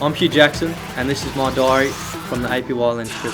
I'm Hugh Jackson, and this is my diary from the APY Lands trip.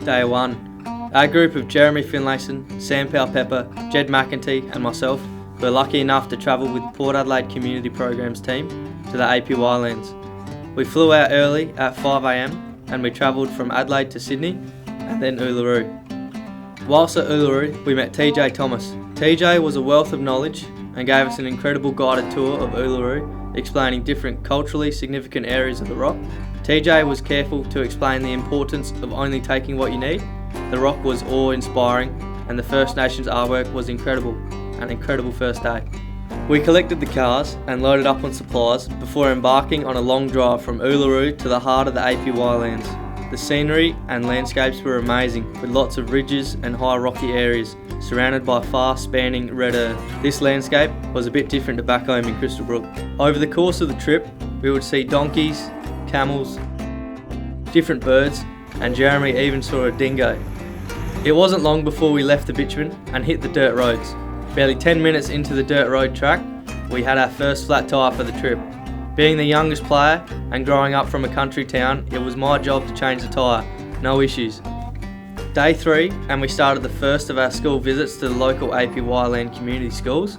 Day 1. Our group of Jeremy Finlayson, Powell-Pepper, Jed McEntee and myself were lucky enough to travel with Port Adelaide Community Programs team to the APY Lands. We flew out early at 5 a.m. and we travelled from Adelaide to Sydney and then Uluru. Whilst at Uluru we met TJ Thomas. TJ was a wealth of knowledge and gave us an incredible guided tour of Uluru, explaining different culturally significant areas of the rock. TJ was careful to explain the importance of only taking what you need. The rock was awe-inspiring and the First Nations artwork was incredible. An incredible first day. We collected the cars and loaded up on supplies before embarking on a long drive from Uluru to the heart of the APY Lands. The scenery and landscapes were amazing, with lots of ridges and high rocky areas surrounded by far-spanning red earth. This landscape was a bit different to back home in Crystal Brook. Over the course of the trip, we would see donkeys, camels, different birds, and Jeremy even saw a dingo. It wasn't long before we left the bitumen and hit the dirt roads. Barely 10 minutes into the dirt road track, we had our first flat tyre for the trip. Being the youngest player and growing up from a country town, it was my job to change the tyre, no issues. Day 3, and we started the first of our school visits to the local APY Land community schools.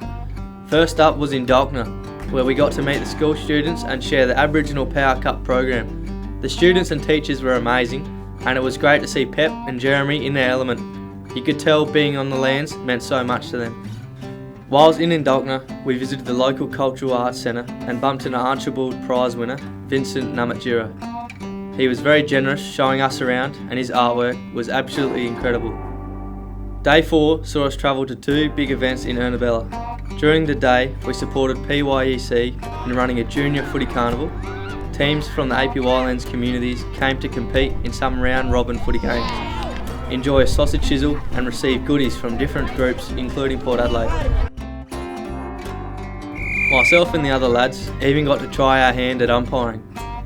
First up was in Dalkna, where we got to meet the school students and share the Aboriginal Power Cup program. The students and teachers were amazing, and it was great to see Pep and Jeremy in their element. You could tell being on the lands meant so much to them. Whilst in Dalkna, we visited the local Cultural Arts Centre and bumped into Archibald Prize winner Vincent Namatjira. He was very generous, showing us around, and his artwork was absolutely incredible. Day 4 saw us travel to 2 big events in Ernabella. During the day, we supported PYEC in running a junior footy carnival. Teams from the APY Lands communities came to compete in some round-robin footy games, enjoy a sausage chisel and receive goodies from different groups including Port Adelaide. Myself and the other lads even got to try our hand at umpiring.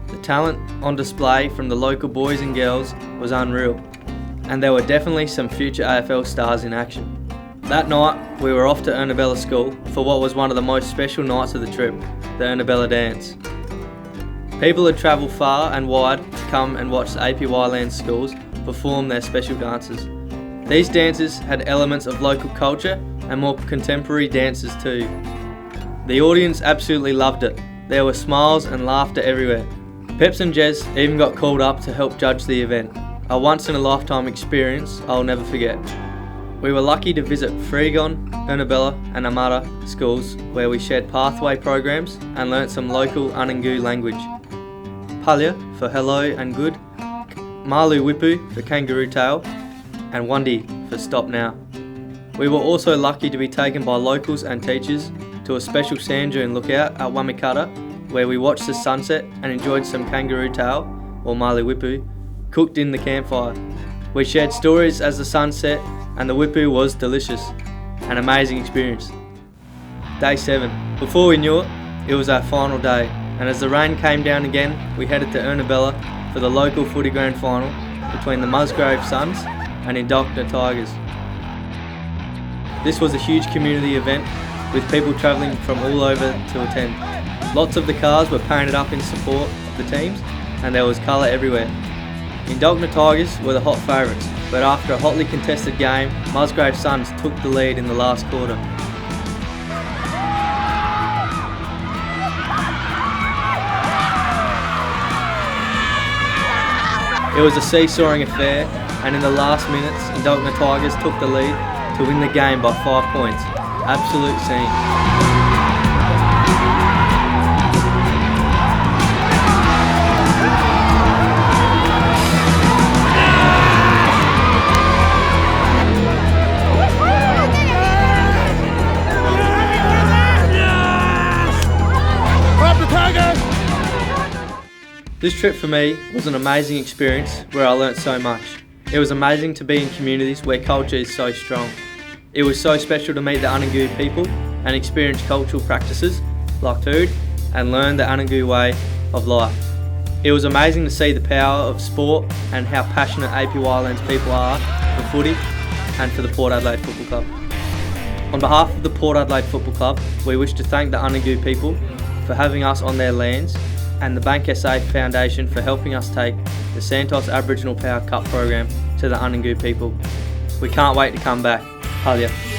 The talent on display from the local boys and girls was unreal, and there were definitely some future AFL stars in action. That night, we were off to Ernabella School for what was one of the most special nights of the trip, the Ernabella Dance. People had travelled far and wide to come and watch the APY Lands schools perform their special dances. These dances had elements of local culture and more contemporary dances too. The audience absolutely loved it. There were smiles and laughter everywhere. Peps and Jez even got called up to help judge the event. A once-in-a-lifetime experience I'll never forget. We were lucky to visit Freegon, Ernabella and Amara schools where we shared pathway programs and learnt some local Anangu language. Palya for hello and good, Malu Wipu for kangaroo tail, and Wandi for stop now. We were also lucky to be taken by locals and teachers to a special sand dune lookout at Wamikata where we watched the sunset and enjoyed some kangaroo tail, or Malu Wipu, cooked in the campfire. We shared stories as the sun set and the Wipu was delicious. An amazing experience. Day 7. Before we knew it, it was our final day, and as the rain came down again, we headed to Ernabella for the local footy grand final between the Musgrave Suns and Indalkna Tigers. This was a huge community event with people travelling from all over to attend. Lots of the cars were painted up in support of the teams and there was colour everywhere. Indalkna Tigers were the hot favourites, but after a hotly contested game, Musgrave Suns took the lead in the last quarter. It was a seesawing affair, and in the last minutes, Indalkna Tigers took the lead to win the game by 5 points. Absolute scene. This trip for me was an amazing experience where I learnt so much. It was amazing to be in communities where culture is so strong. It was so special to meet the Anangu people and experience cultural practices like food and learn the Anangu way of life. It was amazing to see the power of sport and how passionate APY Lands people are for footy and for the Port Adelaide Football Club. On behalf of the Port Adelaide Football Club, we wish to thank the Anangu people for having us on their lands and the Bank SA Foundation for helping us take the Santos Aboriginal Power Cup program to the Anangu people. We can't wait to come back. Halia.